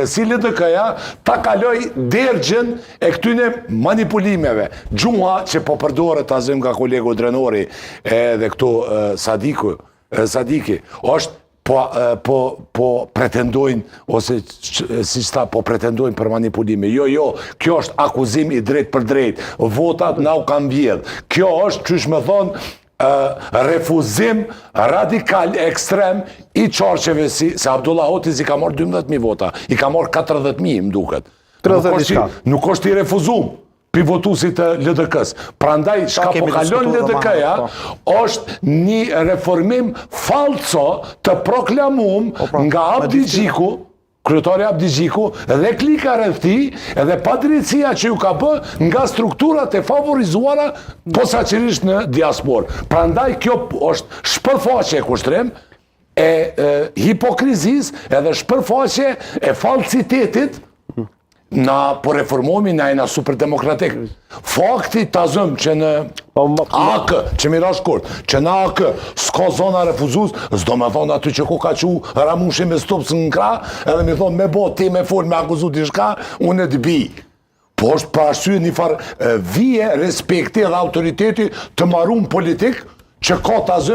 Si LDK-ja ta kaloj dergjën e këtyne manipulimeve. Gjuha që po përdore ta zëm nga kolegu Drenori edhe këtu Sadiki, është po pretendojnë, ose si shta po pretendojnë për manipulime. Jo, kjo është akuzim i drejt për drejt. Votat na u kam vjedh. Kjo është, qysh me thonë, refuzim radikal ekstrem i qarqeve se Abdullah Hoxha i ka morë 12.000 vota, i ka morë 40.000 më duket. Nuk është i refuzum për votusit të LDK-s. Prandaj, shka po kalon LDK-ja, është një reformim falco të proklamum nga Abdi Gjiku, kryetari Abdi Gjiku, dhe klika rreth tij, edhe padrejtësia që ju ka bë nga strukturat e favorizuara posaçërisht në diasporë. Prandaj kjo është shpërfaqe e kushtrim e hipokrizisë edhe shpërfaqe e falsitetit na po reformohemi na jena super demokratik. Fakti ta zëm që në AK, që mi rash kurt, që në AK s'ka zona refuzus, s'do me thonë aty që ku ka qu Ramushi me stopës në kra, edhe mi thonë me bo ti me fol me akuzu t'i shka, unë e t'bi. Po është pa arsye një farë vije, respekti dhe autoriteti të marun politik që ka ta zëm